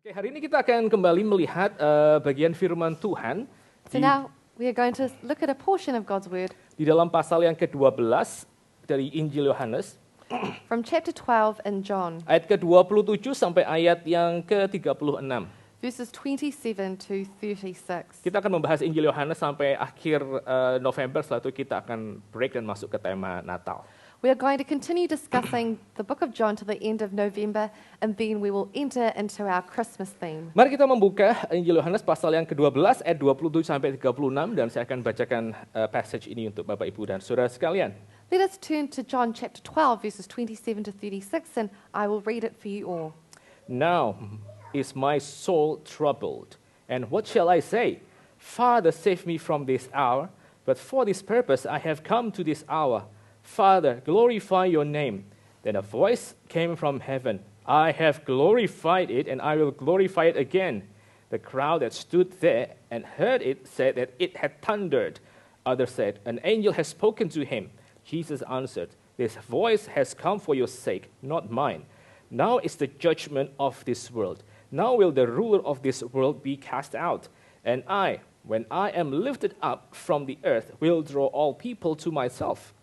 Oke, hari ini kita akan kembali melihat bagian firman Tuhan So now we are going to look at a portion of God's Word di dalam pasal yang ke-12 dari Injil Yohanes, from chapter 12 in John, ayat ke-27 sampai ayat yang ke-36. verses 27 to 36. Kita akan membahas Injil Yohanes sampai akhir November, setelah itu kita akan break dan masuk ke tema Natal. We are going to continue discussing the book of John to the end of November, and then we will enter into our Christmas theme. Mari kita membuka Injil Yohanes pasal yang ke-12 ayat 27 sampai 36 dan saya akan bacakan passage ini untuk Bapak Ibu dan Saudara sekalian. Let us turn to John chapter 12, verses 27 to 36, and I will read it for you all. Now is my soul troubled, and what shall I say? Father, save me from this hour, but for this purpose I have come to this hour. Father, glorify your name. Then a voice came from heaven. I have glorified it, and I will glorify it again. The crowd that stood there and heard it said that it had thundered. Others said, an angel has spoken to him. Jesus answered, this voice has come for your sake, not mine. Now is the judgment of this world. Now will the ruler of this world be cast out. And I, when I am lifted up from the earth, will draw all people to myself.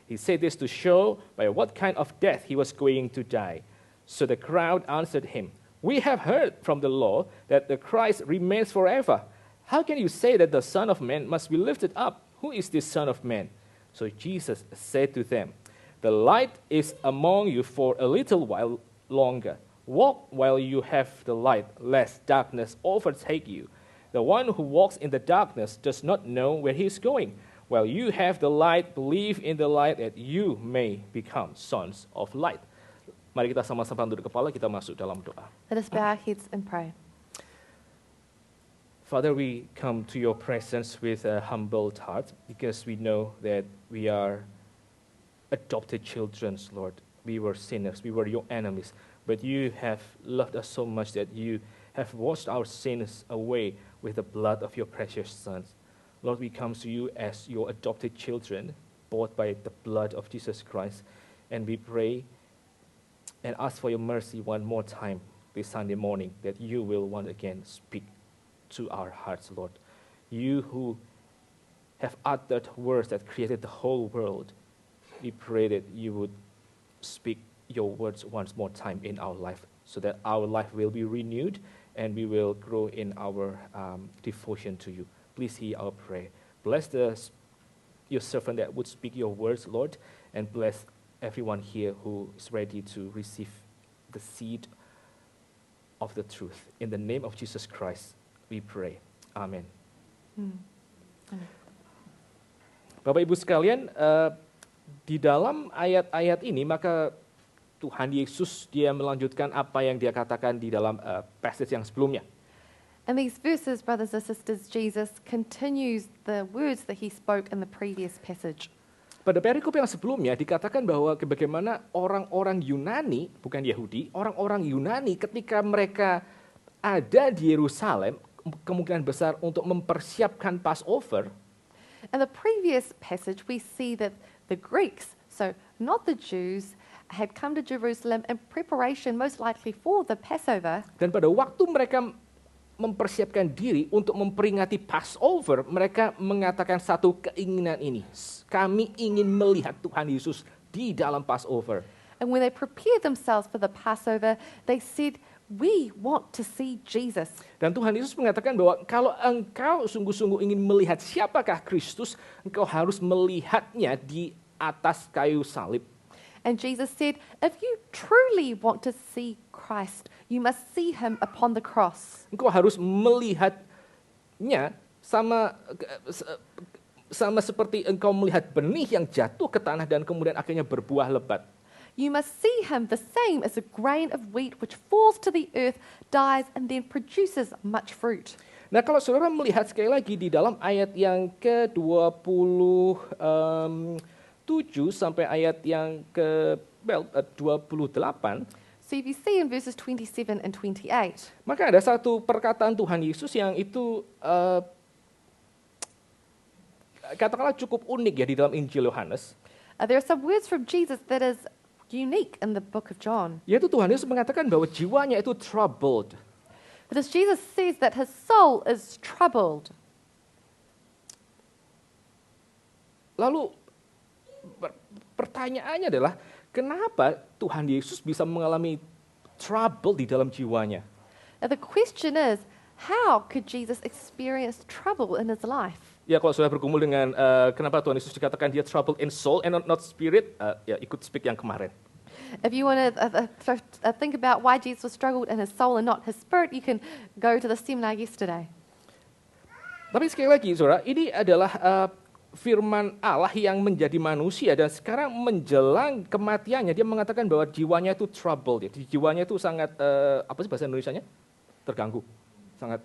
He said this to show by what kind of death he was going to die. So the crowd answered him, we have heard from the law that the Christ remains forever. How can you say that the Son of Man must be lifted up? Who is this Son of Man? So Jesus said to them, the light is among you for a little while longer. Walk while you have the light, lest darkness overtake you. The one who walks in the darkness does not know where he is going. While you have the light, believe in the light that you may become sons of light. Mari kita sama-sama tunduk kepala, kita masuk dalam doa. Let us bow our heads and pray. Father, we come to your presence with a humbled heart because we know that we are adopted children, Lord. We were sinners, we were your enemies, but you have loved us so much that you have washed our sins away with the blood of your precious sons. Lord, we come to you as your adopted children, bought by the blood of Jesus Christ, and we pray and ask for your mercy one more time this Sunday morning, that you will once again speak to our hearts, Lord. You who have uttered words that created the whole world, we pray that you would speak your words once more time in our life, so that our life will be renewed and we will grow in our devotion to you. Please hear our prayer. Bless your servant that would speak your words, Lord, and bless everyone here who is ready to receive the seed of the truth. In the name of Jesus Christ, we pray. Amen. Bapak Ibu sekalian, di dalam ayat-ayat ini maka Tuhan Yesus dia melanjutkan apa yang dia katakan di dalam passage yang sebelumnya. In these verses, brothers and sisters, Jesus continues the words that he spoke in the previous passage. Pada perikop yang sebelumnya dikatakan bahwa bagaimana orang-orang Yunani, bukan Yahudi, orang-orang Yunani ketika mereka ada di Yerusalem, kemungkinan besar untuk mempersiapkan Passover. In the previous passage, we see that the Greeks, so not the Jews, had come to Jerusalem in preparation most likely for the Passover. Dan pada waktu mereka mempersiapkan diri untuk memperingati Passover, mereka mengatakan satu keinginan ini. Kami ingin melihat Tuhan Yesus di dalam Passover. And when they prepared themselves for the Passover, they said, we want to see Jesus. Dan Tuhan Yesus mengatakan bahwa kalau engkau sungguh-sungguh ingin melihat siapakah Kristus, engkau harus melihatnya di atas kayu salib. And Jesus said, if you truly want to see Christ, you must see him upon the cross. Engkau harus melihatnya sama seperti engkau melihat benih yang jatuh ke tanah dan kemudian akhirnya berbuah lebat. You must see him the same as a grain of wheat which falls to the earth, dies, and then produces much fruit. Nah, kalau saudara melihat sekali lagi di dalam ayat yang ke-27 sampai ayat yang ke-28, So if you see in verses 27 and 28, maka ada satu perkataan Tuhan Yesus yang itu katakanlah cukup unik ya di dalam Injil Yohanes. there are some words from Jesus that is unique in the book of John. Yaitu Tuhan Yesus mengatakan bahwa jiwanya itu troubled. But as Jesus says that his soul is troubled. Lalu pertanyaannya adalah, kenapa Tuhan Yesus bisa mengalami trouble di dalam jiwanya? Now the question is, how could Jesus experience trouble in his life? Ya, kalau sudah bergumul dengan kenapa Tuhan Yesus dikatakan dia troubled in soul and not spirit, ya ikut speak yang kemarin. If you want to think about why Jesus struggled in his soul and not his spirit, you can go to the seminar yesterday. Tapi sekali lagi, saudara, ini adalah firman Allah yang menjadi manusia dan sekarang menjelang kematiannya dia mengatakan bahwa jiwanya itu troubled, ya. Jiwanya itu sangat apa sih bahasa Indonesianya? Terganggu, sangat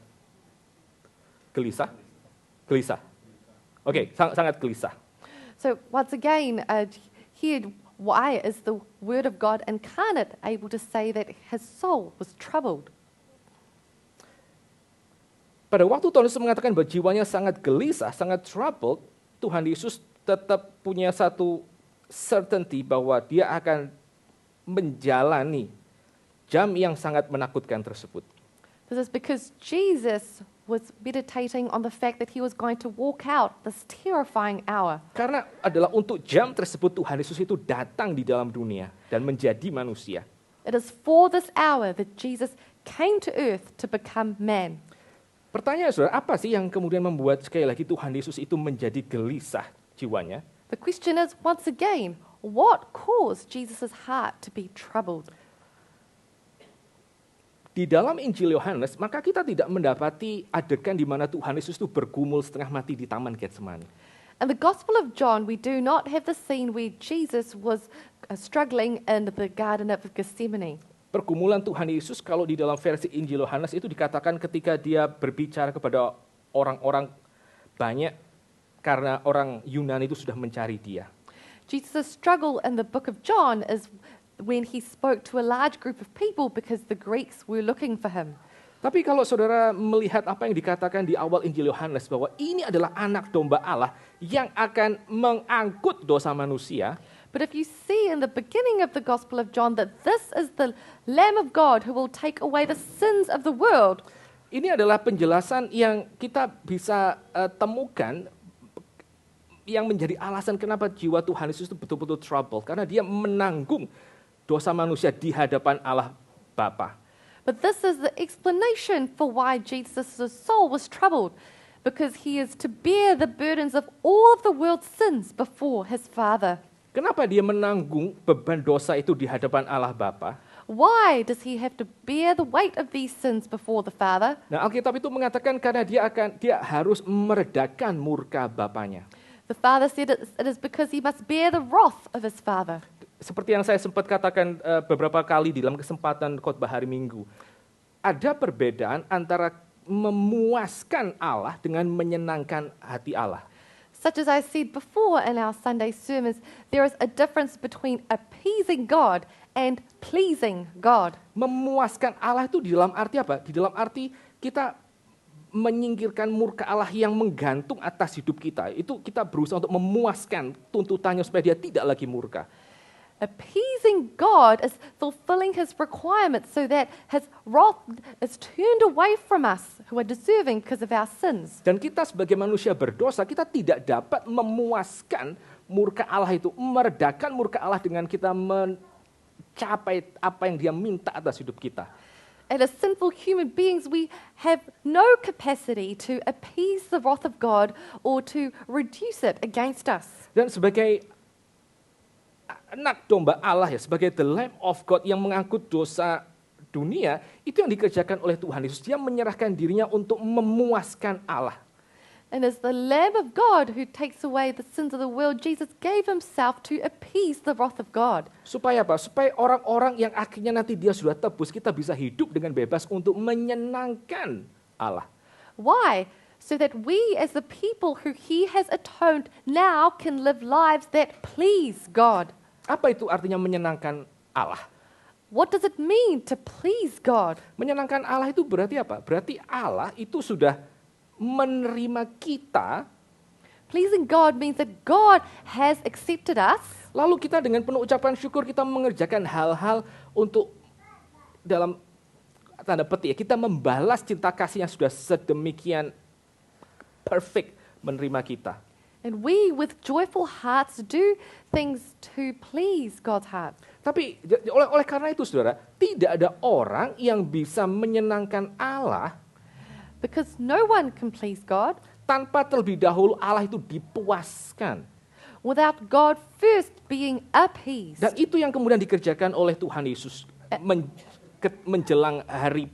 gelisah. Oke, sangat gelisah. So once again, here, why is the Word of God incarnate able to say that his soul was troubled? Pada waktu Tuhan Yesus mengatakan bahwa jiwanya sangat gelisah, sangat troubled, Tuhan Yesus tetap punya satu certainty bahwa dia akan menjalani jam yang sangat menakutkan tersebut. This is because Jesus was meditating on the fact that he was going to walk out this terrifying hour. Karena adalah untuk jam tersebut Tuhan Yesus itu datang di dalam dunia dan menjadi manusia. It is for this hour that Jesus came to earth to become man. Pertanyaan saudara, apa sih yang kemudian membuat sekali lagi Tuhan Yesus itu menjadi gelisah jiwanya? The question is, once again, what caused Jesus' heart to be troubled? Di dalam Injil Yohanes, maka kita tidak mendapati adegan di mana Tuhan Yesus itu bergumul setengah mati di Taman Getsemani. In the Gospel of John, we do not have the scene where Jesus was struggling in the Garden of Gethsemane. Pergumulan Tuhan Yesus kalau di dalam versi Injil Yohanes itu dikatakan ketika dia berbicara kepada orang-orang banyak karena orang Yunani itu sudah mencari dia. Jesus' struggle in the book of John is when he spoke to a large group of people because the Greeks were looking for him. Tapi kalau saudara melihat apa yang dikatakan di awal Injil Yohanes bahwa ini adalah anak domba Allah yang akan mengangkut dosa manusia. But if you see in the beginning of the Gospel of John that this is the Lamb of God who will take away the sins of the world. Ini adalah penjelasan yang kita bisa temukan yang menjadi alasan kenapa jiwa Tuhan Yesus itu betul-betul trouble. Karena dia menanggung dosa manusia di hadapan Allah Bapa. But this is the explanation for why Jesus' soul was troubled. Because he is to bear the burdens of all of the world's sins before his Father. Kenapa dia menanggung beban dosa itu di hadapan Allah Bapa? Why does he have to bear the weight of these sins before the Father? Nah, Alkitab itu mengatakan karena dia harus meredakan murka Bapanya. The Father said it is because he must bear the wrath of his Father. Seperti yang saya sempat katakan beberapa kali di dalam kesempatan khotbah hari Minggu, ada perbedaan antara memuaskan Allah dengan menyenangkan hati Allah. Such as I said before in our Sunday sermons, there is a difference between appeasing God and pleasing God. Memuaskan Allah itu di dalam arti apa? Di dalam arti kita menyingkirkan murka Allah yang menggantung atas hidup kita. Itu kita berusaha untuk memuaskan tuntutannya supaya dia tidak lagi murka. Appeasing God is fulfilling his requirements so that his wrath is turned away from us who are deserving because of our sins. Dan kita sebagai manusia berdosa, kita tidak dapat memuaskan murka Allah itu, meredakan murka Allah dengan kita mencapai apa yang dia minta atas hidup kita. And as sinful human beings, we have no capacity to appease the wrath of God or to reduce it against us. Dan sebagai anak domba Allah ya, sebagai the Lamb of God yang mengangkut dosa dunia, itu yang dikerjakan oleh Tuhan Yesus. Dia menyerahkan dirinya untuk memuaskan Allah. And as the Lamb of God who takes away the sins of the world, Jesus gave himself to appease the wrath of God. Supaya apa? Supaya orang-orang yang akhirnya nanti dia sudah tebus, kita bisa hidup dengan bebas untuk menyenangkan Allah. Why? So that we as the people who he has atoned now can live lives that please God. Apa itu artinya menyenangkan Allah? What does it mean to please God? Menyenangkan Allah itu berarti apa? Berarti Allah itu sudah menerima kita. Pleasing God means that God has accepted us. Lalu kita dengan penuh ucapan syukur kita mengerjakan hal-hal untuk dalam tanda petik ya, kita membalas cinta kasih yang sudah sedemikian perfect menerima kita. And we, with joyful hearts, do things to please God's heart. Tapi oleh karena itu saudara, tidak ada orang yang bisa menyenangkan Allah Because no one can please God tanpa terlebih dahulu Allah itu dipuaskan. without God first being appeased. Dan itu yang kemudian dikerjakan oleh Tuhan Yesus menjelang hari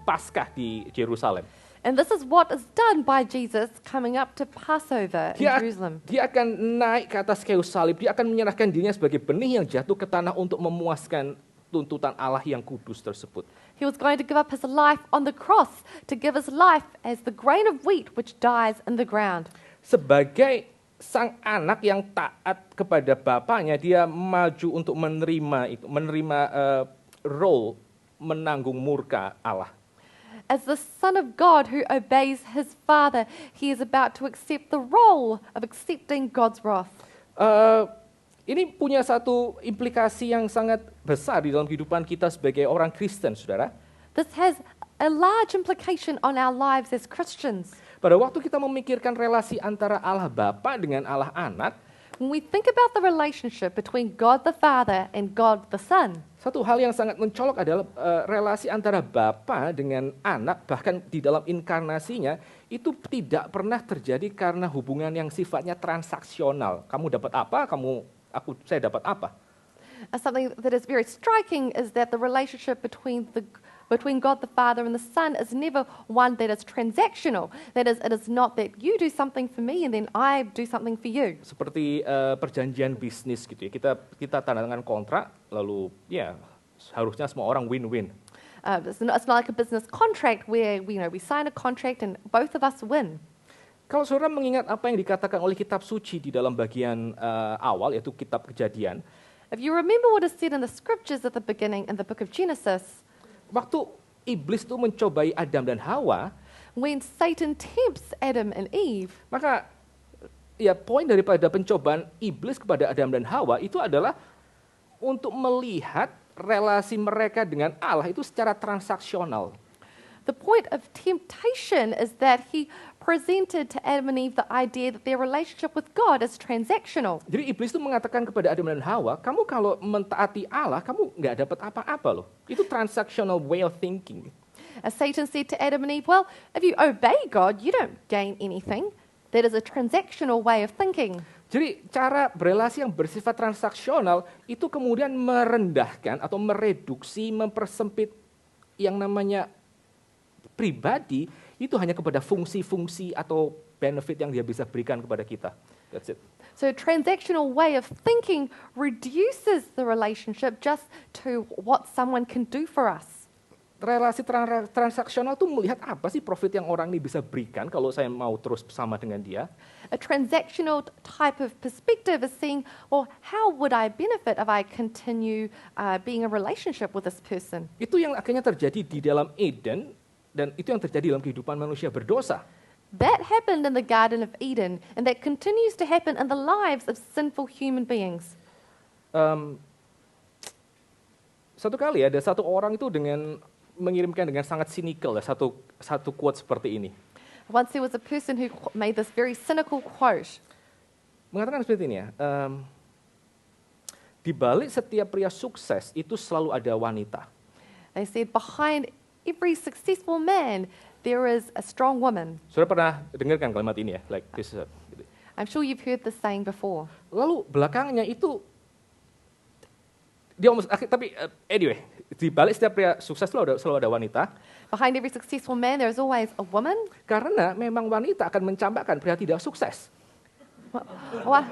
Paskah di Yerusalem. And this is what is done by Jesus coming up to Passover in Jerusalem. Dia akan naik ke atas kayu salib, dia akan menyerahkan dirinya sebagai benih yang jatuh ke tanah untuk memuaskan tuntutan Allah yang kudus tersebut. He was going to give up his life on the cross to give his life as the grain of wheat which dies in the ground. Sebagai sang anak yang taat kepada bapaknya, dia maju untuk menerima role menanggung murka Allah. As the Son of God who obeys his Father, he is about to accept the role of accepting God's wrath. Ini punya satu implikasi yang sangat besar di dalam kehidupan kita sebagai orang Kristen, saudara. This has a large implication on our lives as Christians. Pada waktu kita memikirkan relasi antara Allah Bapa dengan Allah Anak, When we think about the relationship between God the Father and God the Son, satu hal yang sangat mencolok adalah relasi antara Bapa dengan Anak, bahkan di dalam inkarnasinya, itu tidak pernah terjadi karena hubungan yang sifatnya transaksional. Kamu dapat apa, saya dapat apa. something that is very striking is that the relationship between God the Father and the Son is never one that is transactional. That is, it is not that you do something for me and then I do something for you. Seperti perjanjian bisnis gitu ya. Kita tanda tangan kontrak, lalu ya harusnya semua orang win-win. It's not like a business contract where we sign a contract and both of us win. Kalau saudara mengingat apa yang dikatakan oleh kitab suci di dalam bagian awal, yaitu kitab Kejadian, If you remember what is said in the scriptures at the beginning in the book of Genesis, waktu iblis itu mencobai Adam dan Hawa, when Satan tempts Adam and Eve, maka ya poin daripada pencobaan iblis kepada Adam dan Hawa itu adalah untuk melihat relasi mereka dengan Allah itu secara transaksional. the point of temptation is that he presented to Adam and Eve the idea that their relationship with God is transactional. Jadi iblis itu mengatakan kepada Adam dan Hawa, kamu kalau mentaati Allah, kamu nggak dapat apa-apa loh. Itu transactional way of thinking. As Satan said to Adam and Eve, well, if you obey God, you don't gain anything. That is a transactional way of thinking. Jadi cara berelasi yang bersifat transaksional itu kemudian merendahkan atau mereduksi, mempersempit yang namanya pribadi itu hanya kepada fungsi-fungsi atau benefit yang dia bisa berikan kepada kita. That's it. So a transactional way of thinking reduces the relationship just to what someone can do for us. Relasi transaksional itu melihat apa sih profit yang orang ini bisa berikan kalau saya mau terus bersama dengan dia. A transactional type of perspective is seeing, well, how would I benefit if I continue being in a relationship with this person? Itu yang akhirnya terjadi di dalam Eden dan itu yang terjadi dalam kehidupan manusia berdosa. That happened in the Garden of Eden, and that continues to happen in the lives of sinful human beings. Satu kali ada satu orang itu mengirimkan dengan sangat cynical satu quote seperti ini. Once there was a person who made this very cynical quote. Mengatakan seperti ini ya, di balik setiap pria sukses itu selalu ada wanita. They said, behind every successful man, there is a strong woman. Sudah pernah dengarkan kalimat ini ya? Like this, I'm sure you've heard this saying before. Lalu belakangnya itu, tapi anyway, di balik setiap pria sukses selalu ada wanita. Behind every successful man, there is always a woman. Karena memang wanita akan mencampakkan pria tidak sukses. Why?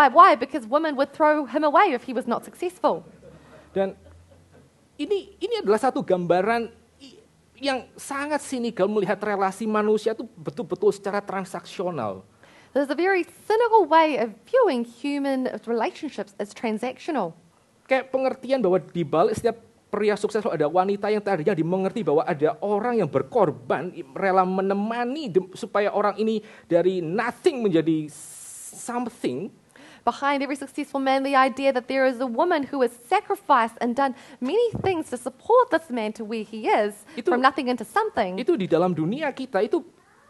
Why? Because women would throw him away if he was not successful. Dan ini adalah satu gambaran yang sangat sinikal melihat relasi manusia itu betul-betul secara transaksional. There's a very cynical way of viewing human relationships as transactional. Kayak pengertian bahwa di balik setiap pria sukses ada wanita yang tadinya dimengerti bahwa ada orang yang berkorban, rela menemani supaya orang ini dari nothing menjadi something. behind every successful man the idea that there is a woman who has sacrificed and done many things to support this man to where he is, from nothing into something. Itu di dalam dunia kita itu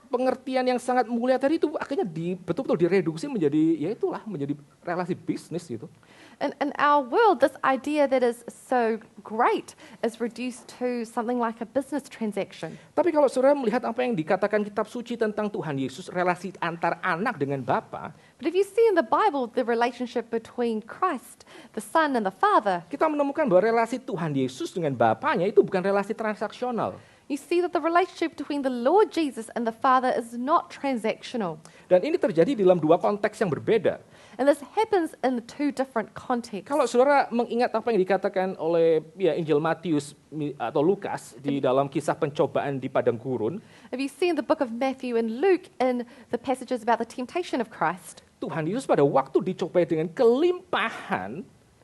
pengertian yang sangat mulia tadi itu akhirnya betul-betul direduksi menjadi ya itulah menjadi relasi bisnis gitu. In our world, this idea that is so great is reduced to something like a business transaction. Tapi kalau saudara melihat apa yang dikatakan kitab suci tentang Tuhan Yesus, relasi antar anak dengan Bapa, But if you see in the Bible the relationship between Christ, the Son, and the Father, kita menemukan bahwa relasi Tuhan Yesus dengan Bapanya itu bukan relasi transaksional. you see that the relationship between the Lord Jesus and the Father is not transactional. Dan ini terjadi dalam dua konteks yang berbeda. And this happens in two different contexts. Kalau saudara mengingat apa yang dikatakan oleh Injil Matius atau Lukas di dalam kisah pencobaan di padang gurun, If you see in the book of Matthew and Luke in the passages about the temptation of Christ, Tuhan Yesus pada waktu dicobai dengan kelimpahan,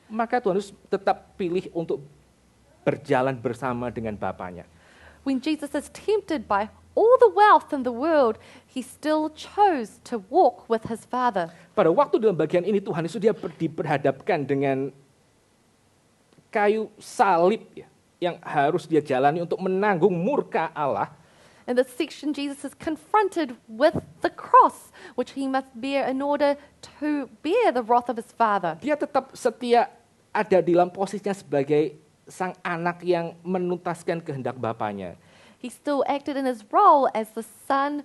maka Tuhan Yesus tetap pilih untuk berjalan bersama dengan Bapanya. when Jesus is tempted by all the wealth in the world, he still chose to walk with his Father. Pada waktu dalam bagian ini Tuhan Yesus dia diperhadapkan dengan kayu salib ya, yang harus dia jalani untuk menanggung murka Allah. In this section, Jesus is confronted with the cross, which he must bear in order to bear the wrath of his Father. Dia tetap setia ada di dalam posisinya sebagai sang anak yang menuntaskan kehendak Bapanya. He still acted in his role as the son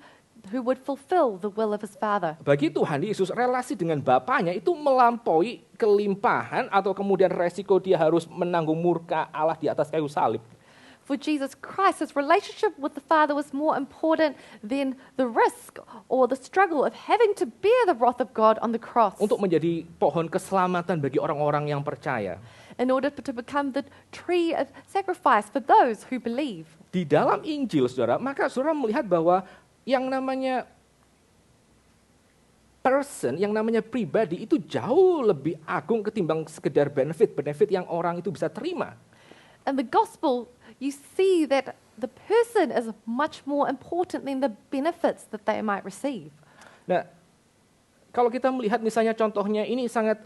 who would fulfill the will of his Father. Bagi Tuhan Yesus, relasi dengan Bapanya itu melampaui kelimpahan atau kemudian resiko dia harus menanggung murka Allah di atas kayu salib. For Jesus Christ, his relationship with the Father was more important than the risk or the struggle of having to bear the wrath of God on the cross. Untuk menjadi pohon keselamatan bagi orang-orang yang percaya. In order to become the tree of sacrifice for those who believe. Di dalam Injil, saudara, maka saudara melihat bahwa yang namanya person, yang namanya pribadi itu jauh lebih agung ketimbang sekedar benefit yang orang itu bisa terima. In the gospel, you see that the person is much more important than the benefits that they might receive. Nah, kalau kita melihat misalnya contohnya ini sangat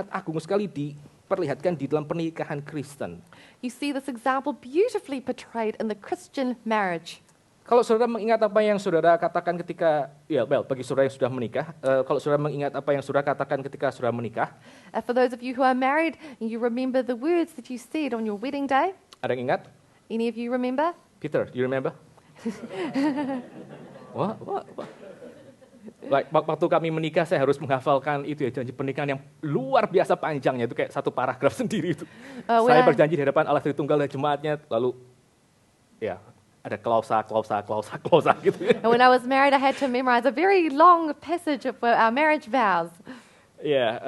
agung sekali diperlihatkan di dalam pernikahan Kristen. You see this example beautifully portrayed in the Christian marriage. Kalau saudara mengingat apa yang saudara katakan ketika, bagi saudara yang sudah menikah, kalau saudara mengingat apa yang saudara katakan ketika saudara menikah. For those of you who are married, you remember the words that you said on your wedding day? Ada yang ingat? Any of you remember? Peter, do you remember? What? Like, waktu kami menikah, saya harus menghafalkan itu ya, janji pernikahan yang luar biasa panjangnya, itu kayak satu paragraf sendiri itu. Saya berjanji di hadapan Allah Tritunggal dan jemaatnya, lalu ya ada klausa gitu. And when I was married, I had to memorize a very long passage of our marriage vows. Ya,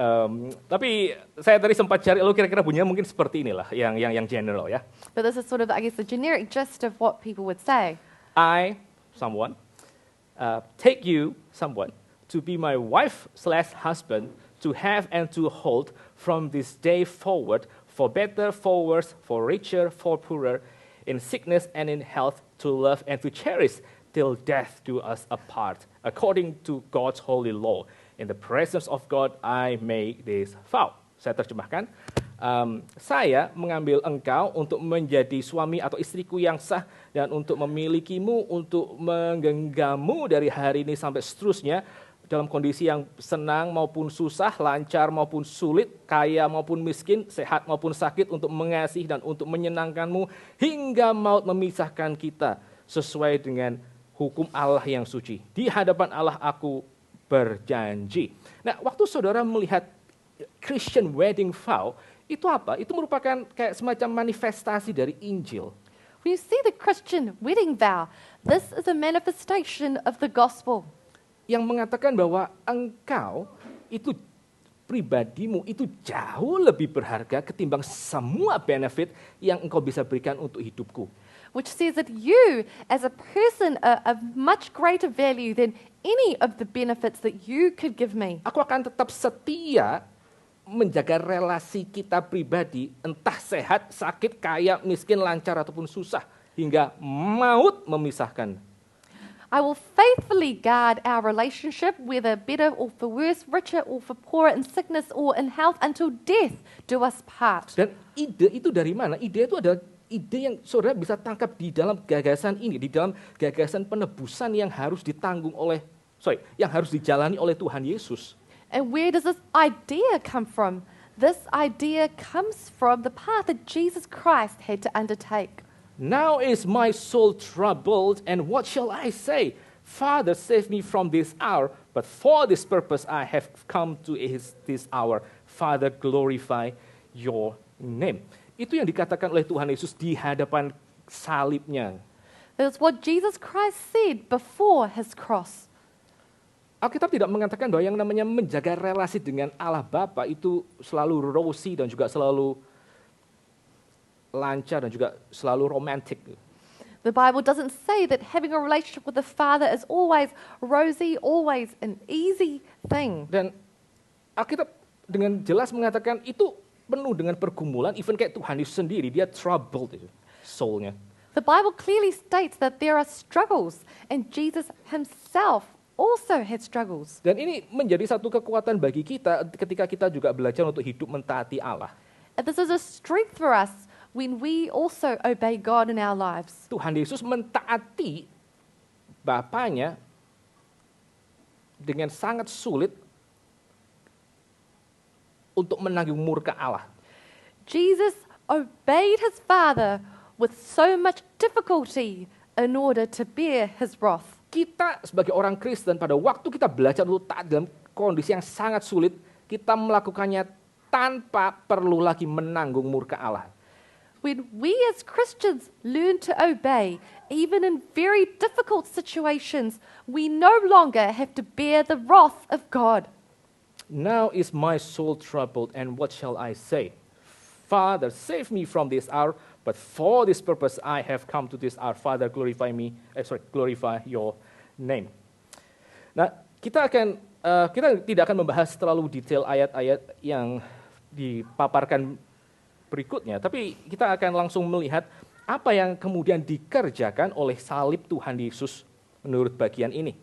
tapi saya tadi sempat cari, lalu kira-kira bunyinya mungkin seperti inilah, yang general ya. But this is sort of, I guess, the generic gist of what people would say. I, someone, take you, someone, to be my wife/husband, to have and to hold from this day forward, for better, for worse, for richer, for poorer, in sickness and in health, to love and to cherish, till death do us apart, according to God's holy law. In the presence of God, I make this vow. Saya terjemahkan, saya mengambil engkau untuk menjadi suami atau istriku yang sah, dan untuk memilikimu, untuk menggenggammu dari hari ini sampai seterusnya, dalam kondisi yang senang maupun susah, lancar maupun sulit, kaya maupun miskin, sehat maupun sakit, untuk mengasihi dan untuk menyenangkanmu, hingga maut memisahkan kita, sesuai dengan hukum Allah yang suci. Di hadapan Allah aku berjanji. Nah, waktu saudara melihat Christian wedding vow, itu apa? Itu merupakan kayak semacam manifestasi dari Injil. When you see the Christian wedding vow, this is a manifestation of the gospel. Yang mengatakan bahwa engkau itu pribadimu itu jauh lebih berharga ketimbang semua benefit yang engkau bisa berikan untuk hidupku. Which says that you, as a person, are of much greater value than any of the benefits that you could give me. Aku akan tetap setia menjaga relasi kita pribadi, entah sehat, sakit, kaya, miskin, lancar, ataupun susah, hingga maut memisahkan. I will faithfully guard our relationship, whether better or for worse, richer or for poorer, in sickness or in health, until death do us part. Dan ide itu dari mana? Ide itu adalah ide yang saudara bisa tangkap di dalam gagasan ini, di dalam gagasan penebusan yang harus yang harus dijalani oleh Tuhan Yesus. And where does this idea come from? This idea comes from the path that Jesus Christ had to undertake. Now is my soul troubled, and what shall I say? Father, save me from this hour, but for this purpose I have come to this hour. Father, glorify your name. Itu yang dikatakan oleh Tuhan Yesus di hadapan salibnya. That's what Jesus Christ said before his cross. Alkitab tidak mengatakan bahwa yang namanya menjaga relasi dengan Allah Bapa itu selalu rosy dan juga selalu lancar dan juga selalu romantik. The Bible doesn't say that having a relationship with the Father is always rosy, always an easy thing. Dan Alkitab dengan jelas mengatakan itu penuh dengan pergumulan, even kayak Tuhan Yesus sendiri, dia troubled itu, soul-nya. The Bible clearly states that there are struggles, and Jesus himself also had struggles. Dan ini menjadi satu kekuatan bagi kita ketika kita juga belajar untuk hidup mentaati Allah. And this is a strength for us when we also obey God in our lives. Tuhan Yesus mentaati Bapanya dengan sangat sulit untuk menanggung murka Allah. Jesus obeyed his Father with so much difficulty in order to bear his wrath. Kita sebagai orang Kristen pada waktu kita belajar untuk taat dalam kondisi yang sangat sulit, kita melakukannya tanpa perlu lagi menanggung murka Allah. When we as Christians learn to obey, even in very difficult situations, we no longer have to bear the wrath of God. Now is my soul troubled, and what shall I say? Father, save me from this hour, but for this purpose I have come to this hour. Father, glorify your name. Nah, kita tidak akan membahas terlalu detail ayat-ayat yang dipaparkan berikutnya, tapi kita akan langsung melihat apa yang kemudian dikerjakan oleh salib Tuhan Yesus menurut bagian ini.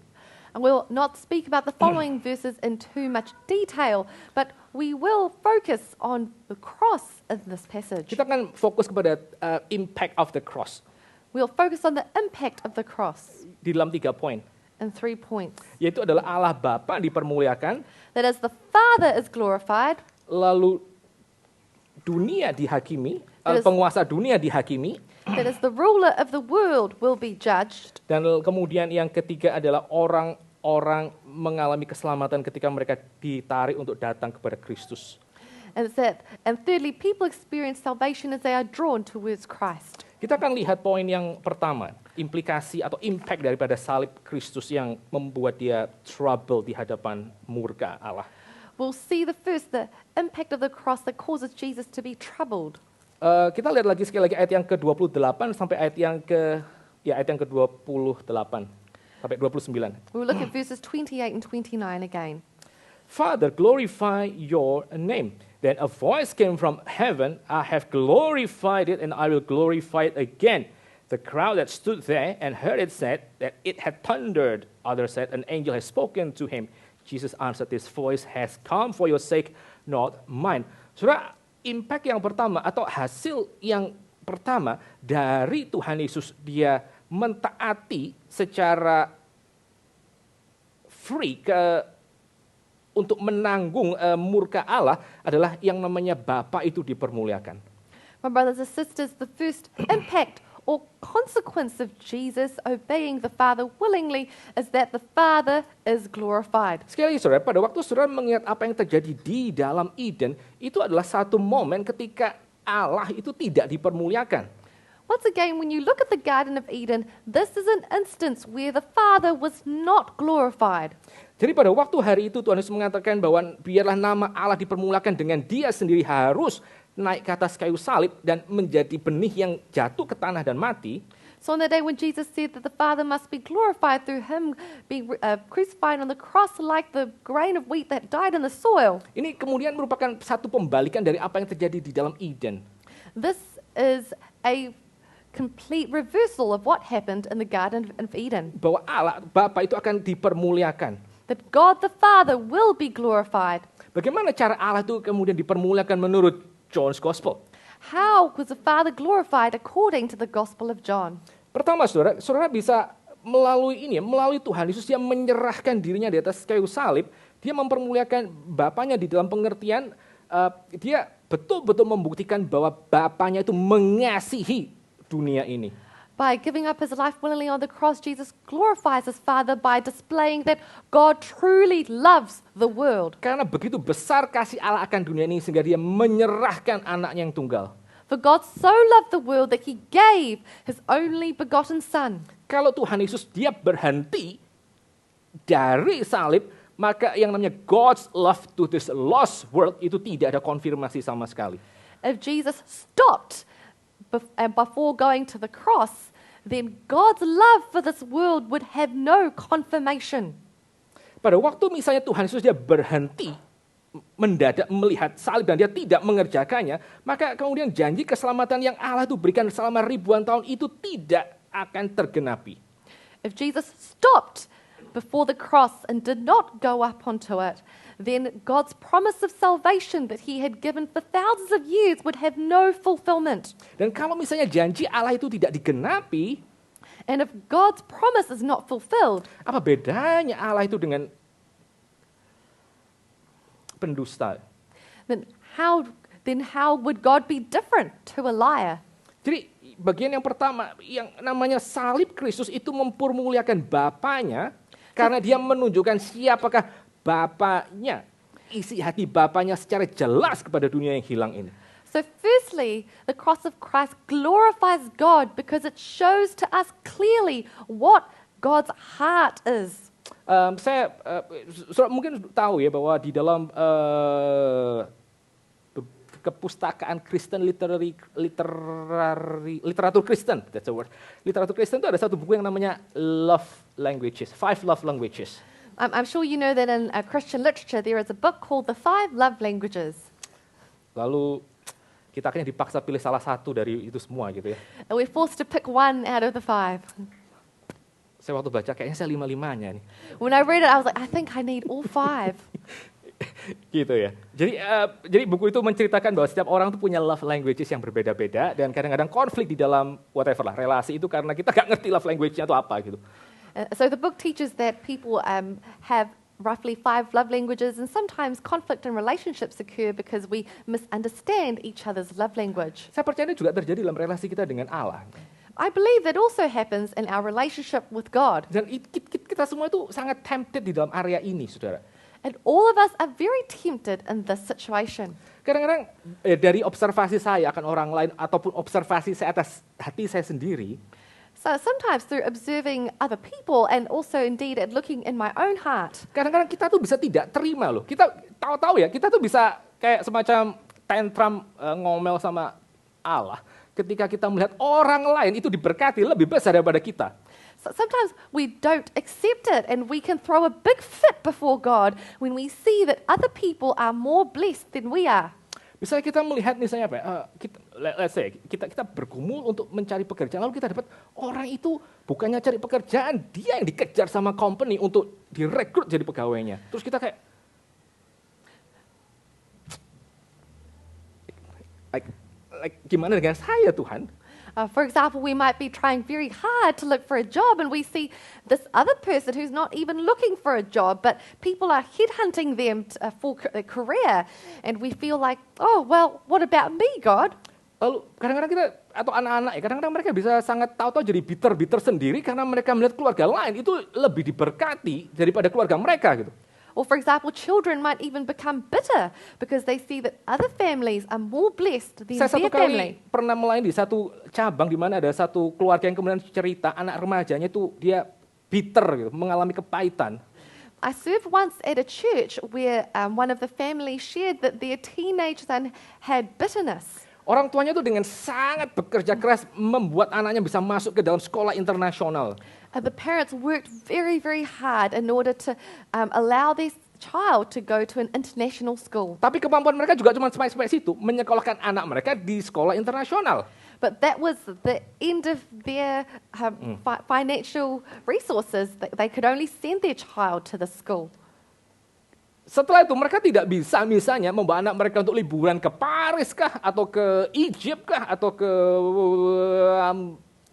And we'll not speak about the following verses in too much detail, but we will focus on the cross in this passage. Kita akan fokus kepada impact of the cross We'll focus on the impact of the cross di dalam 3 poin, in 3 points. yaitu adalah Allah Bapa dipermuliakan, That as the Father is glorified, lalu dunia dihakimi, Yes. penguasa dunia dihakimi, that as the ruler of the world will be judged, dan kemudian yang ketiga adalah orang-orang mengalami keselamatan ketika mereka ditarik untuk datang kepada Kristus. and thirdly, people experience salvation as they are drawn towards Christ. Kita akan lihat poin yang pertama, implikasi atau impact daripada salib Kristus yang membuat dia trouble di hadapan murka Allah. We'll see the impact of the cross that causes Jesus to be troubled. Kita lihat lagi sekali lagi ayat yang ke-28 sampai ayat yang ke-28 sampai 29. We'll look at verses 28 and 29 again. Father, glorify your name. Then a voice came from heaven, I have glorified it and I will glorify it again. The crowd that stood there and heard it said that it had thundered. Others said, an angel has spoken to him. Jesus answered, this voice has come for your sake, not mine. Saudara, impact yang pertama atau hasil yang pertama dari Tuhan Yesus, dia mentaati secara free untuk menanggung murka Allah adalah yang namanya Bapa itu dipermuliakan. My brothers and sisters, the first impact or consequence of Jesus obeying the Father willingly is that the Father is glorified. Sekali lagi saudara, pada waktu saudara mengingat apa yang terjadi di dalam Eden, itu adalah satu momen ketika Allah itu tidak dipermuliakan. Once again, when you look at the Garden of Eden, this is an instance where the Father was not glorified. Jadi pada waktu hari itu Tuhan Yesus mengatakan bahwa biarlah nama Allah dipermuliakan dengan dia sendiri harus naik ke atas kayu salib dan menjadi benih yang jatuh ke tanah dan mati. So on the day when Jesus said that the Father must be glorified through him being crucified on the cross like the grain of wheat that died in the soil, Ini kemudian merupakan satu pembalikan dari apa yang terjadi di dalam Eden. this is a complete reversal of what happened in the Garden of Eden. Bahwa Allah, Bapa itu akan dipermuliakan. That God the Father will be glorified. Bagaimana cara Allah itu kemudian dipermuliakan menurut John's Gospel? How was the Father glorified according to the Gospel of John? Pertama, saudara bisa melalui Tuhan Yesus, dia menyerahkan dirinya di atas kayu salib, dia mempermuliakan Bapanya di dalam pengertian, dia betul-betul membuktikan bahwa Bapanya itu mengasihi dunia ini. By giving up his life willingly on the cross, Jesus glorifies his Father by displaying that God truly loves the world. Karena begitu besar kasih Allah akan dunia ini sehingga dia menyerahkan anaknya yang tunggal. For God so loved the world that he gave his only begotten Son. Kalau Tuhan Yesus dia berhenti dari salib, maka yang namanya God's love to this lost world itu tidak ada konfirmasi sama sekali. If Jesus stopped before going to the cross, then God's love for this world would have no confirmation. Pada waktu misalnya Tuhan Yesus dia berhenti mendadak melihat salib dan dia tidak mengerjakannya, maka kemudian janji keselamatan yang Allah itu berikan selama ribuan tahun itu tidak akan tergenapi. If Jesus stopped before the cross and did not go up onto it, then God's promise of salvation that he had given for thousands of years would have no fulfillment. Dan kalau misalnya janji Allah itu tidak digenapi, and if God's promise is not fulfilled, apa bedanya Allah itu dengan pendusta? then how would God be different to a liar? Jadi bagian yang pertama yang namanya salib Kristus itu mempermuliakan Bapanya karena dia menunjukkan siapakah Bapanya, isi hati Bapanya secara jelas kepada dunia yang hilang ini. So firstly, the cross of Christ glorifies God because it shows to us clearly what God's heart is. Saya mungkin tahu ya bahwa di dalam kepustakaan Kristen literatur Kristen, that's the word. Literatur Kristen itu ada satu buku yang namanya Love Languages, 5 Love Languages. I'm sure you know that in Christian literature there is a book called The 5 Love Languages. Lalu kita akhirnya dipaksa pilih salah satu dari itu semua gitu ya. And we're forced to pick one out of the 5. Saya waktu baca kayaknya saya 5-5-nya nih. When I read it, I was like, I think I need all 5. Gitu ya. Jadi buku itu menceritakan bahwa setiap orang tuh punya love languages yang berbeda-beda dan kadang-kadang konflik di dalam whatever lah relasi itu karena kita gak ngerti love language-nya itu apa gitu. So the book teaches that people have roughly 5 love languages, and sometimes conflict in relationships occur because we misunderstand each other's love language. Saya percaya ini juga terjadi dalam relasi kita dengan Allah. I believe that also happens in our relationship with God. Dan kita semua itu sangat tempted di dalam area ini, saudara. And all of us are very tempted in this situation. Kadang-kadang dari observasi saya akan orang lain ataupun observasi saya atas hati saya sendiri, So sometimes through observing other people and also indeed at looking in my own heart, kadang-kadang kita tuh bisa tidak terima loh. Kita tahu-tahu ya, kita tuh bisa kayak semacam tantrum ngomel sama Allah ketika kita melihat orang lain itu diberkati lebih besar daripada kita. so sometimes we don't accept it and we can throw a big fit before God when we see that other people are more blessed than we are. Misalnya kita melihat misalnya apa ya, let's say kita bergumul untuk mencari pekerjaan, lalu kita dapat orang itu bukannya cari pekerjaan, dia yang dikejar sama company untuk direkrut jadi pegawainya. Terus kita kayak, like gimana dengan saya Tuhan? For example, we might be trying very hard to look for a job and we see this other person who's not even looking for a job, but people are headhunting them for a career. And we feel like, oh, well, what about me, God? Lalu kadang-kadang kita, atau anak-anak ya, kadang-kadang mereka bisa sangat tahu-tahu jadi bitter sendiri karena mereka melihat keluarga lain itu lebih diberkati daripada keluarga mereka gitu. Or for example, children might even become bitter because they see that other families are more blessed than Saya satu their family. kali pernah melayani di satu cabang di mana ada satu keluarga yang kemudian cerita anak remajanya itu dia bitter gitu, mengalami kepahitan. I served once at a church where one of the families shared that their teenage son had bitterness. Orang tuanya itu dengan sangat bekerja keras membuat anaknya bisa masuk ke dalam sekolah internasional. The parents worked very, very hard in order to allow their child to go to an international school. Tapi kemampuan mereka juga cuma sampai situ, menyekolahkan anak mereka di sekolah internasional. But that was the end of their financial resources. They could only send their child to the school. Setelah itu mereka tidak bisa misalnya membawa anak mereka untuk liburan ke Paris kah, atau ke Egypt kah, atau ke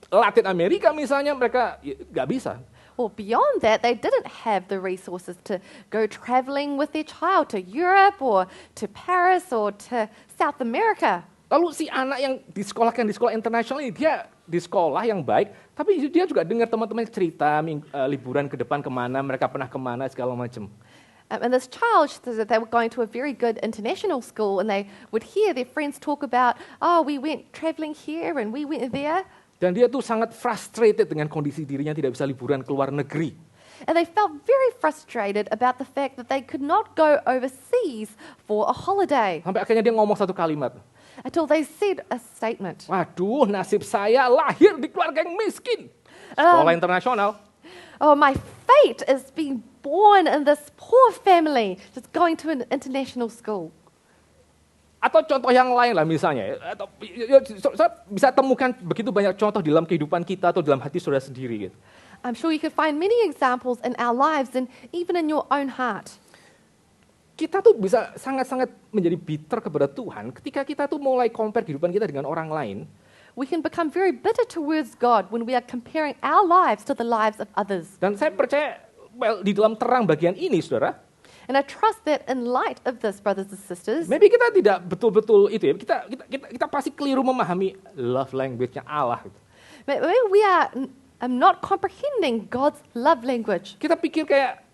Latin Amerika misalnya, mereka nggak bisa. Well, beyond that, they didn't have the resources to go traveling with their child to Europe or to Paris or to South America. Lalu si anak yang disekolahkan di sekolah internasional ini, dia di sekolah yang baik, tapi dia juga dengar teman-teman cerita liburan ke depan kemana, mereka pernah kemana, segala macam. And this child says that they were going to a very good international school and they would hear their friends talk about, oh, we went traveling here and we went there. Dan dia tuh sangat frustrated dengan kondisi dirinya tidak bisa liburan ke luar negeri. And they felt very frustrated about the fact that they could not go overseas for a holiday. Sampai akhirnya dia ngomong satu kalimat. Until they said a statement. Waduh, nasib saya lahir di keluarga yang miskin. Sekolah internasional. Oh, my fate is being born in this poor family, just going to an international school. Atau contoh yang lain lah misalnya. Atau, saya bisa temukan begitu banyak contoh dalam kehidupan kita atau dalam hati saudara sendiri. Gitu. I'm sure you could find many examples in our lives and even in your own heart. Kita tuh bisa sangat-sangat menjadi bitter kepada Tuhan ketika kita tuh mulai compare kehidupan kita dengan orang lain. We can become very bitter towards God when we are comparing our lives to the lives of others. Dan saya percaya, di dalam terang bagian ini, saudara, and I trust that in light of this, brothers and sisters, maybe kita tidak betul-betul itu ya, kita pasti keliru memahami love language-nya Allah. Gitu. Maybe we are not comprehending God's love language. Kita pikir kayak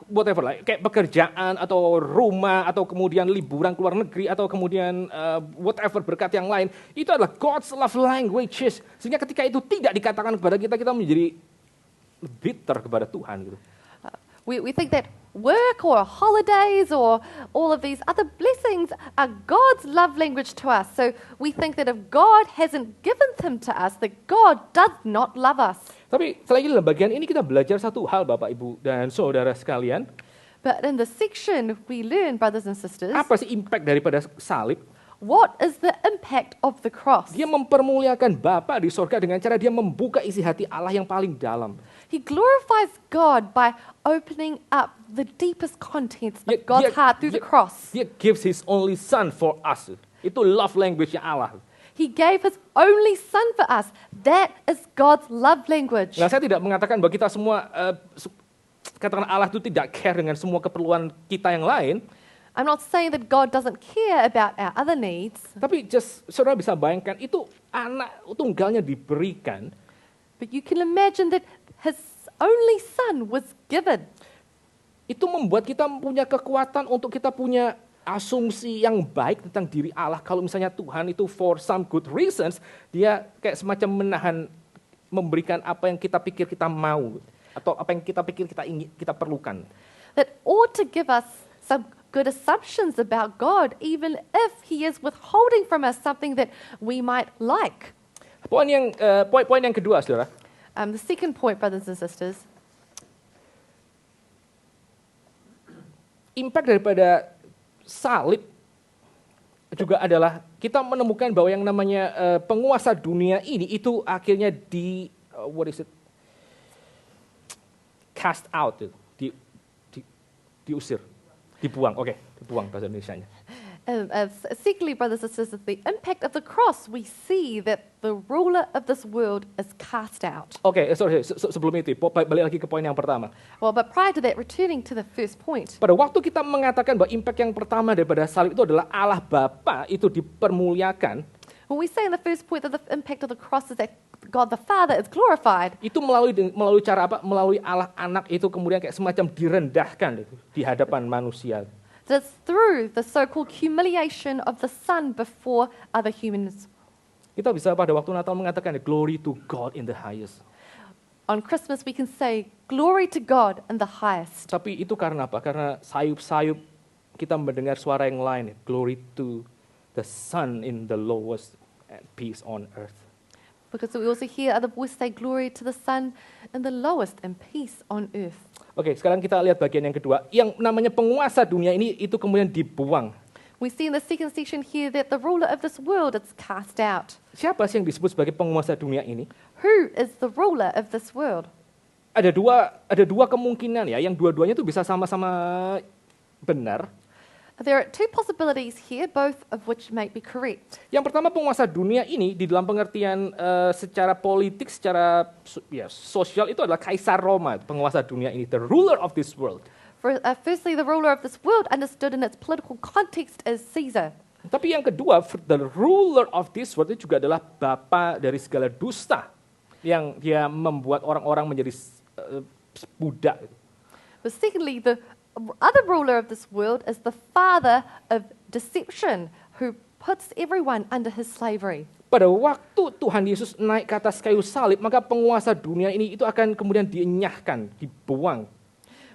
whatever lah, kayak pekerjaan atau rumah atau kemudian liburan ke luar negeri atau kemudian whatever berkat yang lain, itu adalah God's love languages. Sehingga ketika itu tidak dikatakan kepada kita, kita menjadi bitter kepada Tuhan gitu. We think that work or holidays or all of these other blessings are God's love language to us. So we think that if God hasn't given them to us, that God does not love us. Tapi setelah ini dalam bagian ini kita belajar satu hal Bapak, Ibu, dan saudara sekalian. But in the section we learn, brothers and sisters, apa sih impact daripada salib? What is the impact of the cross? Dia mempermuliakan Bapa di sorga dengan cara dia membuka isi hati Allah yang paling dalam. He glorifies God by opening up the deepest contents of God's heart through the cross. He gives His only Son for us. Itu love language-nya Allah. He gave His only Son for us. That is God's love language. Nah, saya tidak mengatakan bahwa kita semua, katakan Allah itu tidak care dengan semua keperluan kita yang lain. I'm not saying that God doesn't care about our other needs. Tapi saudara bisa bayangkan, itu anak tunggalnya diberikan. But you can imagine that His only Son was given. Itu membuat kita punya kekuatan untuk kita punya asumsi yang baik tentang diri Allah. Kalau misalnya Tuhan itu for some good reasons, dia kayak semacam menahan, memberikan apa yang kita pikir kita mau, atau apa yang kita pikir kita ingin, kita perlukan. That ought to give us some good assumptions about God, even if He is withholding from us something that we might like. Poin yang kedua, saudara. The second point, brothers and sisters, impact daripada salib juga adalah kita menemukan bahwa yang namanya penguasa dunia ini itu akhirnya cast out, diusir, dibuang. Dibuang bahasa Indonesianya. Secondly, brothers and sisters, the impact of the cross, we see that the ruler of this world is cast out. Sorry, sebelum itu, balik lagi ke poin yang pertama. Well, but prior to that, returning to the first point. Pada waktu kita mengatakan bahwa impact yang pertama daripada salib itu adalah Allah Bapa itu dipermuliakan. When we say in the first point that the impact of the cross is that God the Father is glorified. Itu melalui cara apa? Melalui Allah Anak itu kemudian kayak semacam direndahkan di hadapan manusia. That's through the so-called humiliation of the Son before other humans. Kita bisa pada waktu Natal mengatakan glory to God in the highest. On Christmas we can say glory to God in the highest. Tapi itu karena apa? Karena sayup-sayup kita mendengar suara yang lain, glory to the Son in the lowest and peace on earth. Because we also hear other voices say glory to the Son in the lowest and peace on earth. Oke, sekarang kita lihat bagian yang kedua. Yang namanya penguasa dunia ini itu kemudian dibuang. We see in the second section here that the ruler of this world is cast out. Siapa sih yang disebut sebagai penguasa dunia ini? Who is the ruler of this world? Ada dua kemungkinan ya, yang dua-duanya itu bisa sama-sama benar. There are two possibilities here, both of which may be correct. Yang pertama, penguasa dunia ini di dalam pengertian secara politik, secara sosial itu adalah Kaisar Roma, penguasa dunia ini, the ruler of this world. Firstly, the ruler of this world understood in its political context as Caesar. Tapi yang kedua, the ruler of this world itu juga adalah bapa dari segala dusta yang dia membuat orang-orang menjadi budak. But secondly, the other ruler of this world is the father of deception, who puts everyone under his slavery. Pada waktu Tuhan Yesus naik ke atas kayu salib, maka penguasa dunia ini itu akan kemudian dienyahkan, dibuang.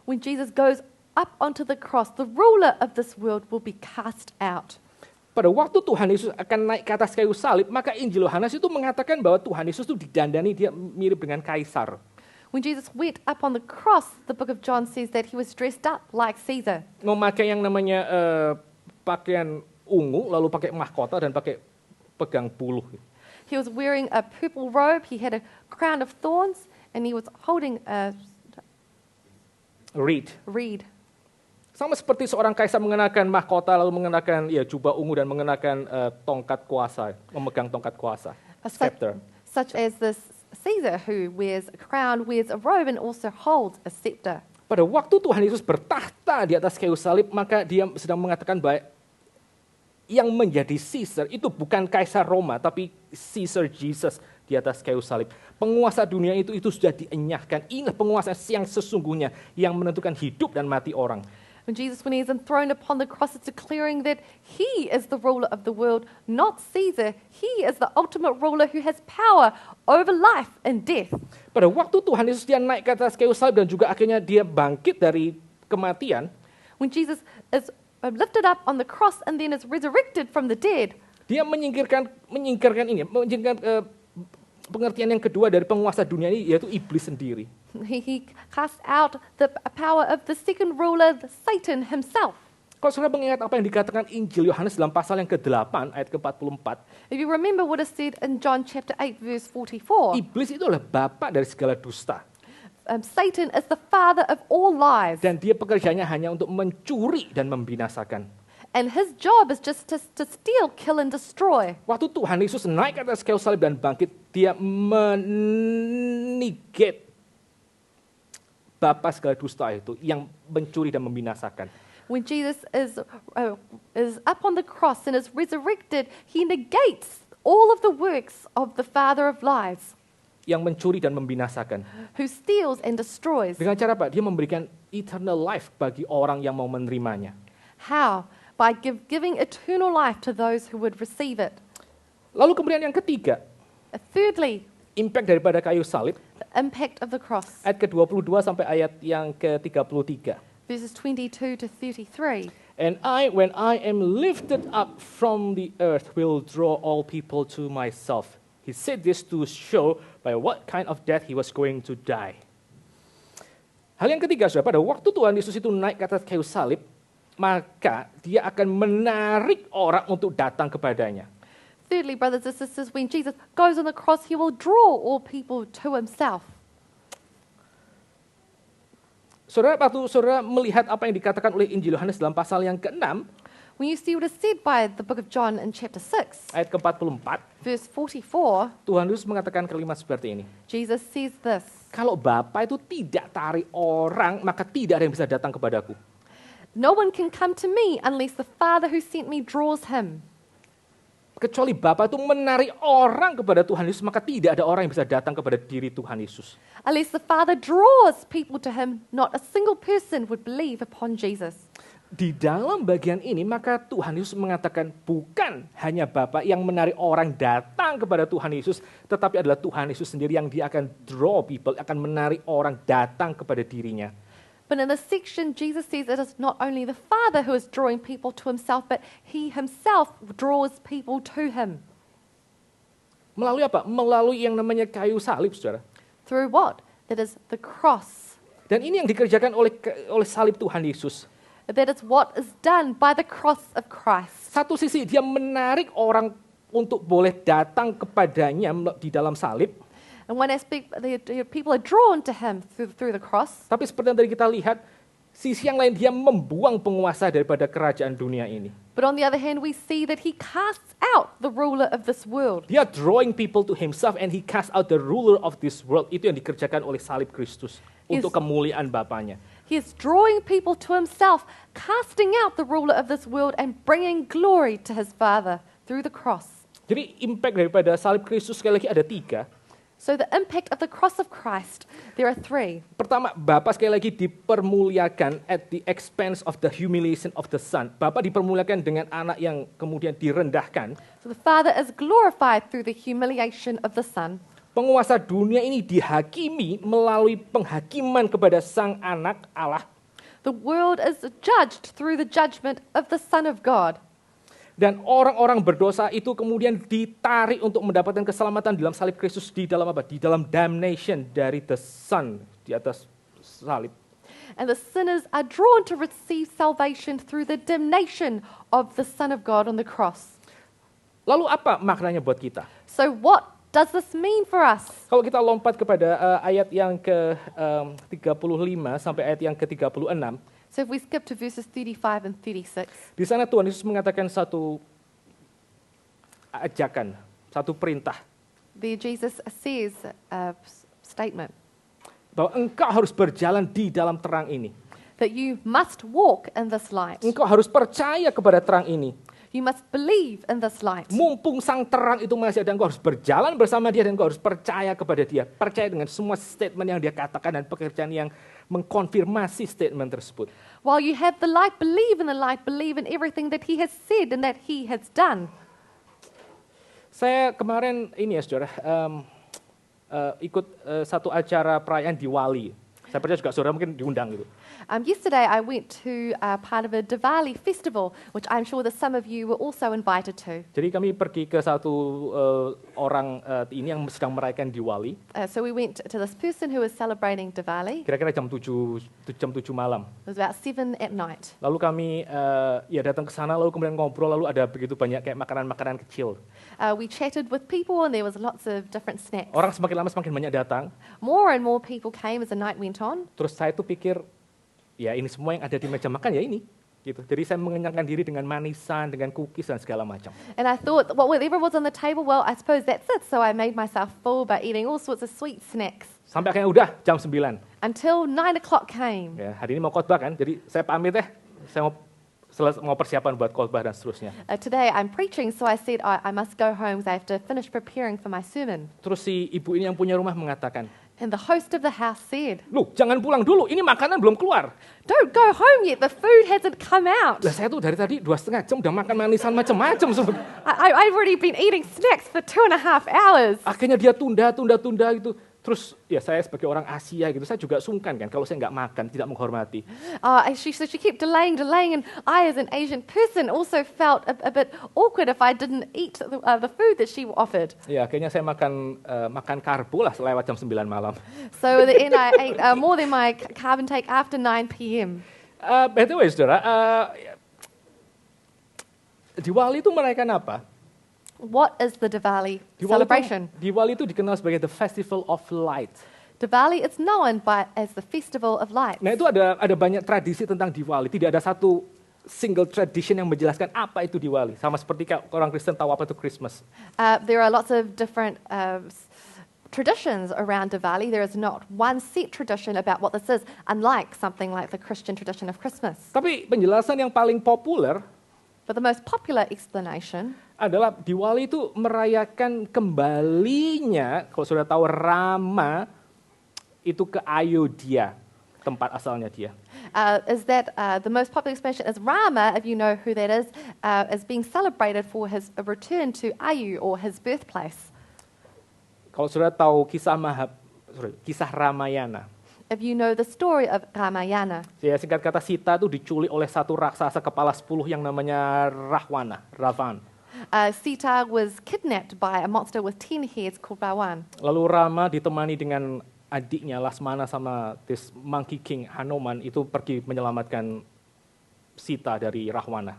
When Jesus goes up onto the cross, the ruler of this world will be cast out. Pada waktu Tuhan Yesus akan naik ke atas kayu salib, maka Injil Yohanes itu mengatakan bahwa Tuhan Yesus itu didandani, dia mirip dengan kaisar. When Jesus went up on the cross, the book of John says that he was dressed up like Caesar. Memakai yang namanya pakaian ungu, lalu pakai mahkota dan pakai pegang buluh. He was wearing a purple robe, he had a crown of thorns, and he was holding a reed. Sama seperti seorang kaisar mengenakan mahkota, lalu mengenakan jubah ungu dan mengenakan tongkat kuasa, memegang tongkat kuasa, scepter. Such as this Caesar, who wears a crown, wears a robe, and also holds a scepter. Pada waktu Tuhan Yesus bertahta di atas kayu salib, maka dia sedang mengatakan bahwa yang menjadi Caesar itu bukan Kaisar Roma, tapi Caesar Jesus di atas kayu salib. Penguasa dunia itu sudah dienyahkan. Inilah penguasa yang sesungguhnya yang menentukan hidup dan mati orang. When Jesus, when he is enthroned upon the cross, is declaring that he is the ruler of the world, not Caesar. He is the ultimate ruler who has power over life and death. Pada waktu Tuhan Yesus dia naik ke atas kayu salib dan juga akhirnya dia bangkit dari kematian. When Jesus is lifted up on the cross and then is resurrected from the dead, dia menyingkirkan pengertian yang kedua dari penguasa dunia ini, yaitu iblis sendiri. He cast out the power of the second ruler, Satan himself. Kalau saudara mengingat apa yang dikatakan Injil Yohanes dalam pasal yang ke-8 ayat ke-44. If you remember what is said in John chapter 8 verse 44. Iblis itu adalah bapa dari segala dusta. Satan is the father of all lies. Dan dia pekerjaannya hanya untuk mencuri dan membinasakan. And his job is just to steal, kill, and destroy. Waktu Tuhan Yesus naik ke atas kayu salib dan bangkit, dia menigate bapa segala dusta itu yang mencuri dan membinasakan. When Jesus is up on the cross and is resurrected, he negates all of the works of the father of lies. Yang mencuri dan membinasakan. Who steals and destroys. Dengan cara apa? Dia memberikan eternal life bagi orang yang mau menerimanya. How? By giving eternal life to those who would receive it. Lalu kemudian yang ketiga. Thirdly, impact daripada kayu salib. The impact of the cross. Ayat ke-22 sampai ayat yang ke-33. Verses 22 to 33. And when I am lifted up from the earth, will draw all people to myself. He said this to show by what kind of death he was going to die. Hal yang ketiga, saudara, pada waktu Tuhan Yesus itu naik ke atas kayu salib, maka dia akan menarik orang untuk datang kepadanya. Thirdly, brothers and sisters, when Jesus goes on the cross, he will draw all people to himself. Saudara, waktu saudara melihat apa yang dikatakan oleh Injil Yohanes dalam pasal yang ke-6, when you see what is said by the book of John in chapter 6, ayat ke-44, verse 44, Tuhan Yesus mengatakan kalimat seperti ini. Jesus says this. Kalau Bapa itu tidak tarik orang, maka tidak ada yang bisa datang kepadaku. No one can come to me unless the Father who sent me draws him. Kecuali Bapa itu menarik orang kepada Tuhan Yesus, maka tidak ada orang yang bisa datang kepada diri Tuhan Yesus. Unless the Father draws people to him, not a single person would believe upon Jesus. Di dalam bagian ini, maka Tuhan Yesus mengatakan bukan hanya Bapa yang menarik orang datang kepada Tuhan Yesus, tetapi adalah Tuhan Yesus sendiri yang dia akan draw people, akan menarik orang datang kepada dirinya. But in this section, Jesus says it is not only the Father who is drawing people to himself, but he himself draws people to him. Melalui apa? Melalui yang namanya kayu salib, saudara. Through what? That is the cross. Dan ini yang dikerjakan oleh salib Tuhan Yesus. That is what is done by the cross of Christ. Satu sisi dia menarik orang untuk boleh datang kepadanya di dalam salib. And one aspect, the people are drawn to him through the cross. Tapi seperti yang tadi kita lihat, sisi yang lain dia membuang penguasa daripada kerajaan dunia ini. But on the other hand, we see that he casts out the ruler of this world. Dia drawing people to himself and he cast out the ruler of this world. Itu yang dikerjakan oleh salib Kristus untuk kemuliaan Bapanya. He is drawing people to himself, casting out the ruler of this world and bringing glory to his Father through the cross. Jadi impact daripada salib Kristus sekali lagi ada 3. So the impact of the cross of Christ, there are 3. Pertama, Bapa sekali lagi dipermuliakan at the expense of the humiliation of the Son. Bapa dipermuliakan dengan anak yang kemudian direndahkan. So the Father is glorified through the humiliation of the Son. Penguasa dunia ini dihakimi melalui penghakiman kepada Sang Anak Allah. The world is judged through the judgment of the Son of God. Dan orang-orang berdosa itu kemudian ditarik untuk mendapatkan keselamatan dalam salib Kristus, di dalam apa? Di dalam damnation dari the Son di atas salib. And the sinners are drawn to receive salvation through the damnation of the Son of God on the cross. Lalu apa maknanya buat kita? So what does this mean for us? Kalau kita lompat kepada ayat yang ke-35 sampai ayat yang ke-36, So if we skip to verses 35 and 36, di sana Tuhan Yesus mengatakan satu ajakan, satu perintah, there Jesus says a statement bahwa engkau harus berjalan di dalam terang ini. that you must walk in this light. Engkau harus percaya kepada terang ini. You must believe in this light. Mumpung sang terang itu masih ada, engkau harus berjalan bersama dia dan engkau harus percaya kepada dia. Percaya dengan semua statement yang dia katakan dan pekerjaan yang mengkonfirmasi statement tersebut. While you have the light, believe in the light, believe in everything that he has said and that he has done. Saya kemarin ini ya saudara, ikut satu acara perayaan Diwali. Saya percaya juga saudara mungkin diundang gitu. Yesterday I went to part of a Diwali festival, which I'm sure that some of you were also invited to. Jadi kami pergi ke satu orang ini yang sedang merayakan Diwali. So we went to this person who was celebrating Diwali. Kira-kira jam 7 malam. It was about 7 at night. Lalu kami ya datang ke sana lalu kemudian ngobrol, lalu ada begitu banyak kayak makanan-makanan kecil. We chatted with people and there was lots of different snacks. Orang semakin lama semakin banyak datang. More and more people came as the night went on. Terus saya tuh pikir, ya ini semua yang ada di meja makan ya ini. Gitu. Jadi saya mengenyangkan diri dengan manisan, dengan cookies dan segala macam. And I thought, well, whatever was on the table, well, I suppose that's it. So I made myself full by eating all sorts of sweet snacks. Sampai akhirnya udah jam 9. Until 9 o'clock came. Ya, hari ini mau khotbah kan, jadi saya pamit saya mau persiapan buat khotbah dan seterusnya. Today I'm preaching, so I said I must go home because I have to finish preparing for my sermon. Terus si ibu ini yang punya rumah mengatakan, And the host of the house said, "Loh, jangan pulang dulu, ini makanan belum keluar." Don't go home yet, the food hasn't come out. Lah saya tuh dari tadi 2,5 jam udah makan manisan macam-macam. I've already been eating snacks for 2.5 hours. Akhirnya dia tunda gitu. Terus ya saya sebagai orang Asia gitu, saya juga sungkan kan kalau saya nggak makan, tidak menghormati. So she kept delaying, and I as an Asian person also felt a bit awkward if I didn't eat the food that she offered. Ya akhirnya saya makan karbo lah lewat jam 9 malam. So at the end I ate more than my carb intake after 9 p.m. By the way, saudara, Diwali itu merayakan apa? What is the Diwali celebration? Diwali itu dikenal sebagai the Festival of Light. Diwali is known as the Festival of Light. Nah itu ada banyak tradisi tentang Diwali. Tidak ada satu single tradition yang menjelaskan apa itu Diwali. Sama seperti orang Kristen tahu apa itu Christmas. There are lots of different traditions around Diwali. There is not one set tradition about what this is, unlike something like the Christian tradition of Christmas. Tapi penjelasan yang paling populer, but the most popular explanation adalah Diwali itu merayakan kembalinya, kalau sudah tahu Rama itu ke Ayodhya, tempat asalnya dia. Is that the most popular explanation is Rama, if you know who that is being celebrated for his return to Ayu or his birthplace. Kalau sudah tahu kisah Ramayana. If you know the story of Ramayana. Ya singkat kata Sita itu diculik oleh satu raksasa kepala 10 yang namanya Ravan. Sita was kidnapped by a monster with 10 heads called Ravan. Lalu Rama ditemani dengan adiknya Lasmana sama this Monkey King Hanuman itu pergi menyelamatkan Sita dari Rahwana.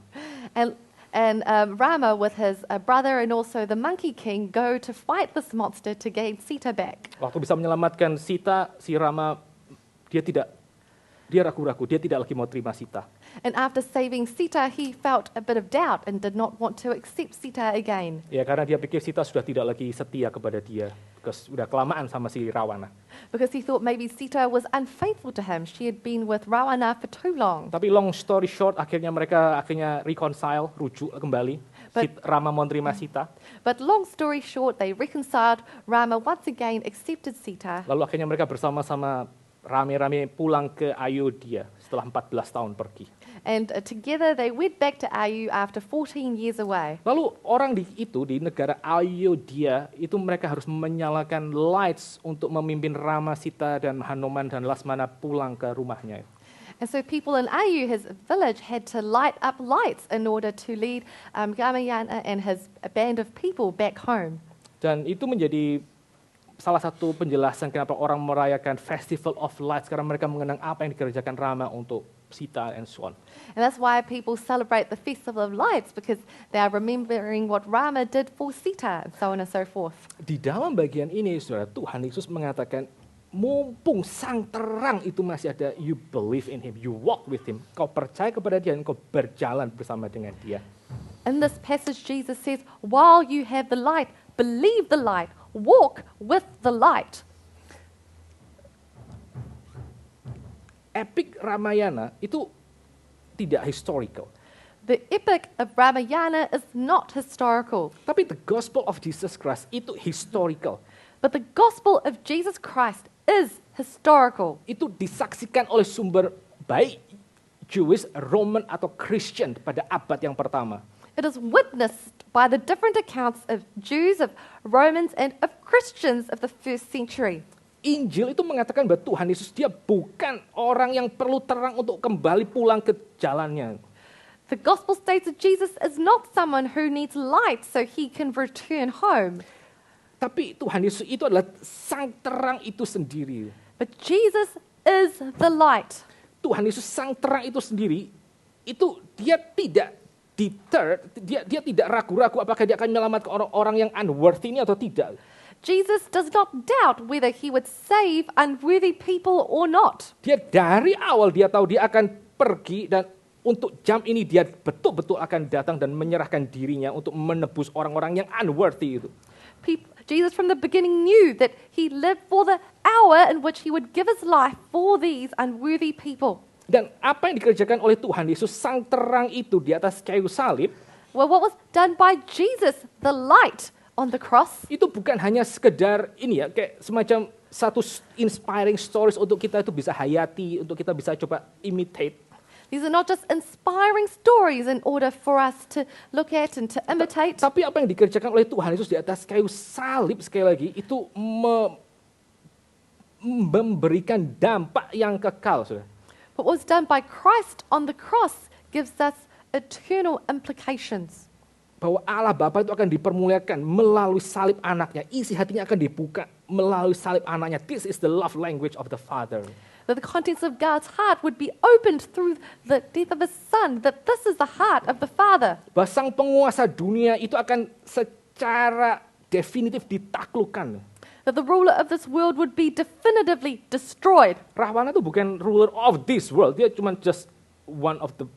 And Rama with his brother and also the Monkey King go to fight this monster to gain Sita back. Waktu bisa menyelamatkan Sita, si Rama dia ragu-ragu, dia tidak lagi mau terima Sita. And after saving Sita, he felt a bit of doubt and did not want to accept Sita again. Ya karena dia pikir Sita sudah tidak lagi setia kepada dia, because sudah kelamaan sama si Rawana. Because he thought maybe Sita was unfaithful to him. She had been with Ravana for too long. Tapi long story short, akhirnya mereka reconcile, rujuk kembali. Rama mau terima Sita. But long story short, they reconciled. Rama once again accepted Sita. Lalu akhirnya mereka bersama-sama rame-rame pulang ke Ayodhya setelah 14 tahun pergi. And together they went back to Ayu after 14 years away. Lalu orang di negara Ayodhya itu mereka harus menyalakan lights untuk memimpin Rama, Sita dan Hanuman dan Lasmana pulang ke rumahnya. And so people in Ayu, his village, had to light up lights in order to lead Ramayana and his band of people back home. Dan itu menjadi salah satu penjelasan kenapa orang merayakan Festival of Lights, karena mereka mengenang apa yang dikerjakan Rama untuk Sita and so on. And that's why people celebrate the Festival of Lights, because they are remembering what Rama did for Sita and so on and so forth. Di dalam bagian ini, saudara, Tuhan Yesus mengatakan, mumpung sang terang itu masih ada, you believe in him, you walk with him. Kau percaya kepada dia dan kau berjalan bersama dengan dia. In this passage, Jesus says, while you have the light, believe the light, walk with the light. Epic Ramayana itu tidak historical. The epic of Ramayana is not historical, Tapi the Gospel of Jesus Christ itu historical. but the gospel of Jesus Christ is historical. Itu disaksikan oleh sumber baik Jewish, Roman atau Christian pada abad yang pertama. It is witnessed by the different accounts of Jews, of Romans, and of Christians of the first century. Injil itu mengatakan bahwa Tuhan Yesus dia bukan orang yang perlu terang untuk kembali pulang ke jalannya. The gospel states that Jesus is not someone who needs light so he can return home. Tapi Tuhan Yesus itu adalah sang terang itu sendiri. But Jesus is the light. Tuhan Yesus sang terang itu sendiri, itu dia tidak deterred, dia tidak ragu-ragu apakah dia akan menyelamatkan orang-orang yang unworthy ini atau tidak. Jesus does not doubt whether he would save unworthy people or not. Dia dari awal dia tahu dia akan pergi dan untuk jam ini dia betul-betul akan datang dan menyerahkan dirinya untuk menebus orang-orang yang unworthy itu. Jesus from the beginning knew that he lived for the hour in which he would give his life for these unworthy people. Dan apa yang dikerjakan oleh Tuhan Yesus sang terang itu di atas kayu salib, Well, what was done by Jesus, the light on the cross, itu bukan hanya sekedar ini ya, kayak semacam satu inspiring stories untuk kita itu bisa hayati, untuk kita bisa coba imitate. these are not just inspiring stories in order for us to look at and to imitate. Tapi apa yang dikerjakan oleh Tuhan Yesus di atas kayu salib sekali lagi itu memberikan dampak yang kekal, saudara. What was done by Christ on the cross gives us eternal implications. Bahwa Allah Bapa itu akan dipermuliakan melalui salib anaknya. Isi hatinya akan dibuka melalui salib anaknya. This is the love language of the Father. That the contents of God's heart would be opened through the death of his Son. That this is the heart of the Father. Bahwa sang penguasa dunia itu akan secara definitif ditaklukkan. That the ruler of this world would be definitively destroyed. Rahwana itu bukan ruler of this world. Dia cuma just one of the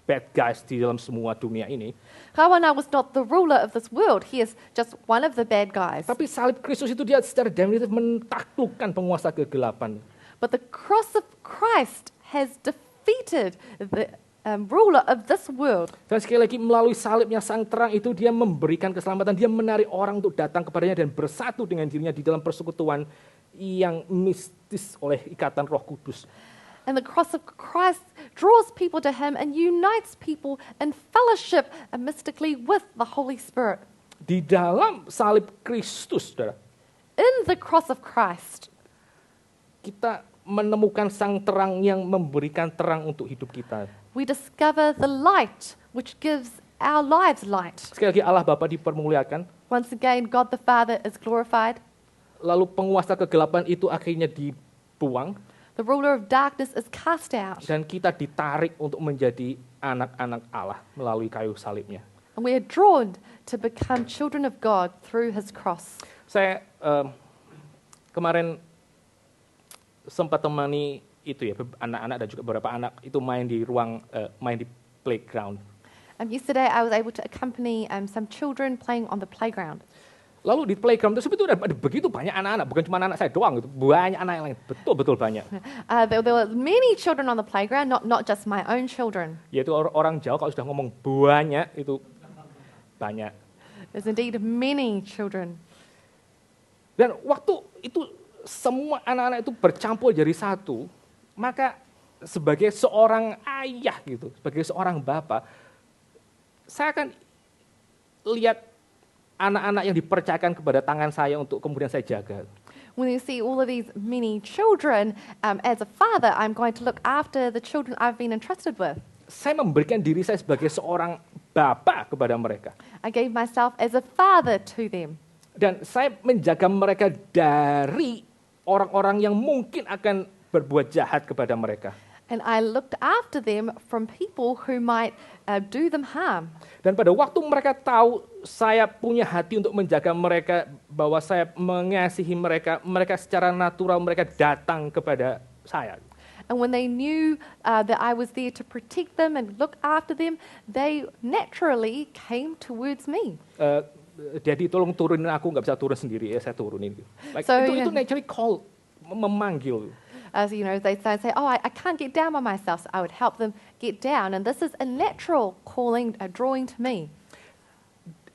bad guys di dalam semua dunia ini. Ravana was not the ruler of this world. He is just one of the bad guys. Tapi salib Kristus itu dia secara definitif mentaklukkan penguasa kegelapan. But the cross of Christ has defeated the ruler of this world. Dan sekali lagi melalui salibnya sang terang itu dia memberikan keselamatan. Dia menarik orang untuk datang kepadanya dan bersatu dengan dirinya di dalam persekutuan yang mistis oleh ikatan Roh Kudus. And the cross of Christ draws people to him and unites people in fellowship mystically with the Holy Spirit. Di dalam salib Kristus, saudara, In the cross of Christ, kita menemukan sang terang yang memberikan terang untuk hidup kita. we discover the light which gives our lives light. Sekali lagi Allah Bapa dipermuliakan, Once again, God the Father is glorified. lalu penguasa kegelapan itu akhirnya dibuang, The ruler of darkness is cast out. dan kita ditarik untuk menjadi anak-anak Allah melalui kayu salibnya. And we are drawn to become children of God through his cross. Saya kemarin sempat temani itu ya, anak-anak dan juga beberapa anak itu main di main di playground. Yesterday I was able to accompany some children playing on the playground. Lalu di playground tersebut itu ada begitu banyak anak-anak, bukan cuma anak saya doang, gitu. Banyak anak yang lain, betul-betul banyak. There were many children on the playground, not just my own children. Yaitu orang Jawa kalau sudah ngomong banyak itu banyak. There's indeed many children. Dan waktu itu semua anak-anak itu bercampur jadi satu, maka sebagai seorang ayah gitu, sebagai seorang bapak, saya akan lihat anak-anak yang dipercayakan kepada tangan saya untuk kemudian saya jaga. When you see all of these many children, as a father, I'm going to look after the children I've been entrusted with. Saya memberikan diri saya sebagai seorang bapak kepada mereka. I gave myself as a father to them. Dan saya menjaga mereka dari orang-orang yang mungkin akan berbuat jahat kepada mereka. And I looked after them from people who might do them harm. Dan pada waktu mereka tahu saya punya hati untuk menjaga mereka, bahwa saya mengasihi mereka, mereka secara natural mereka datang kepada saya. And when they knew that I was there to protect them and look after them, they naturally came towards me. Jadi tolong turunin aku, nggak bisa turun sendiri ya, saya turunin. Like, So, itu naturally call, memanggil. As you know, they say, oh, I can't get down by myself, so I would help them get down. And this is a natural calling, a drawing to me.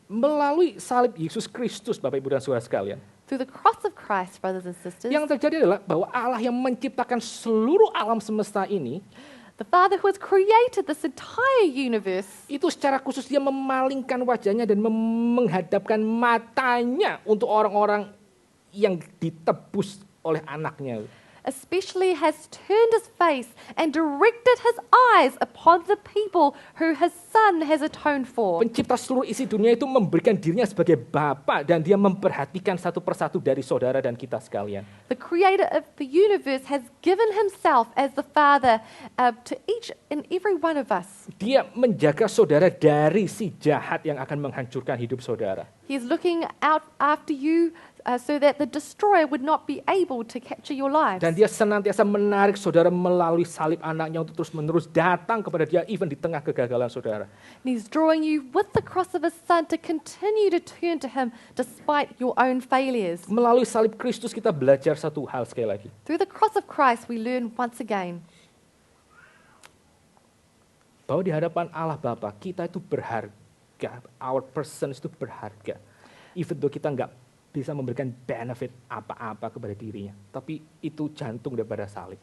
Melalui salib Yesus Kristus, Bapak Ibu dan Saudara sekalian, Through the cross of Christ, brothers and sisters, yang terjadi adalah bahwa Allah yang menciptakan seluruh alam semesta ini, the Father who has created this entire universe, itu secara khusus dia memalingkan wajahnya dan menghadapkan matanya untuk orang-orang yang ditebus oleh anaknya. especially has turned his face and directed his eyes upon the people who his Son has atoned for. Pencipta seluruh isi dunia itu memberikan dirinya sebagai Bapa, dan dia memperhatikan satu persatu dari saudara dan kita sekalian. The creator of the universe has given himself as the Father to each and every one of us. Dia menjaga saudara dari si jahat yang akan menghancurkan hidup saudara. He's looking out after you so that the destroyer would not be able to capture your lives. Dan dia senantiasa menarik saudara melalui salib anaknya untuk terus-menerus datang kepada dia even di tengah kegagalan saudara. And he's drawing you with the cross of his Son to continue to turn to him despite your own failures. Melalui salib Kristus kita belajar satu hal sekali lagi. Through the cross of Christ, we learn once again Bahwa di hadapan Allah Bapa kita itu berharga. Our person itu berharga. Even though kita nggak bisa memberikan benefit apa-apa kepada dirinya. Tapi itu jantung daripada salib.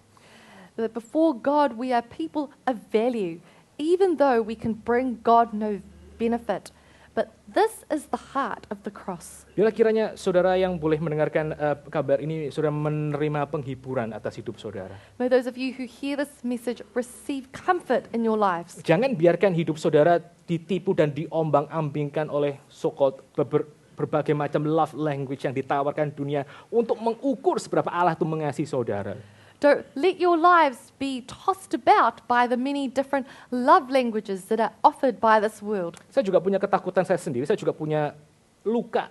that before God we are people of value, even though we can bring God no benefit. But this is the heart of the cross. Bila kiranya saudara yang boleh mendengarkan kabar ini, saudara menerima penghiburan atas hidup saudara. May those of you who hear this message receive comfort in your lives. Jangan biarkan hidup saudara ditipu dan diombang-ambingkan oleh so-called berbagai macam love language yang ditawarkan dunia untuk mengukur seberapa Allah itu mengasihi saudara. Don't let your lives be tossed about by the many different love languages that are offered by this world. Saya juga punya ketakutan saya sendiri, saya juga punya luka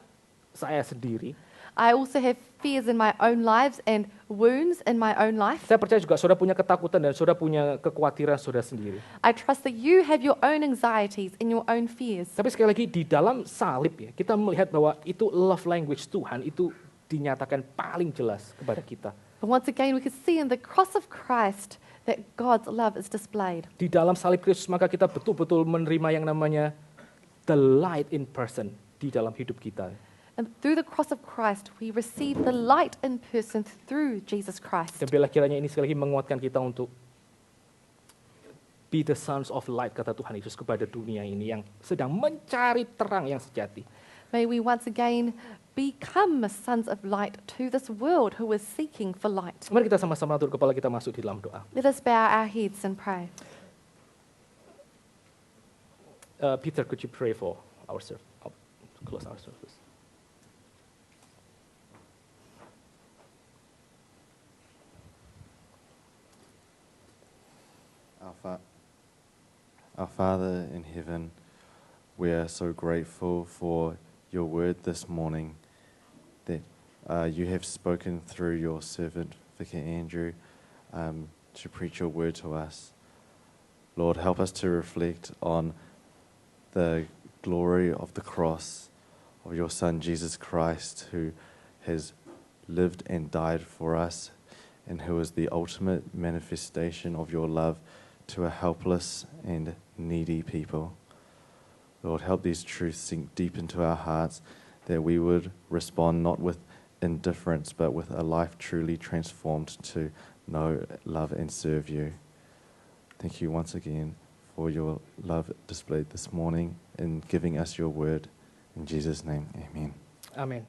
saya sendiri. I also have fears in my own lives and wounds in my own life. Saya percaya juga saudara punya ketakutan dan saudara punya kekhawatiran saudara sendiri. I trust that you have your own anxieties and your own fears. Tapi sekali lagi di dalam salib ya, kita melihat bahwa itu love language Tuhan itu dinyatakan paling jelas kepada kita. But once again, we can see in the cross of Christ that God's love is displayed. Di dalam salib Kristus maka kita betul-betul menerima yang namanya the light in person di dalam hidup kita. And through the cross of Christ, we receive the light in person through Jesus Christ. Dan bila kiranya ini sekali lagi menguatkan kita untuk be the sons of light, kata Tuhan Yesus kepada dunia ini yang sedang mencari terang yang sejati. May we once again become sons of light to this world who is seeking for light. Mari kita sama-sama tunduk kepala, kita masuk di dalam doa. Let us bow our heads and pray. Peter, could you pray for our service? Close our service. Our Father in heaven, we are so grateful for your word this morning that you have spoken through your servant, Vicar Andrew, to preach your word to us. Lord, help us to reflect on the glory of the cross of your Son, Jesus Christ, who has lived and died for us, and who is the ultimate manifestation of your love to a helpless and needy people. Lord, help these truths sink deep into our hearts, that we would respond not with indifference, but with a life truly transformed to know, love, and serve you. Thank you once again for your love displayed this morning in giving us your word. In Jesus' name, amen. Amen.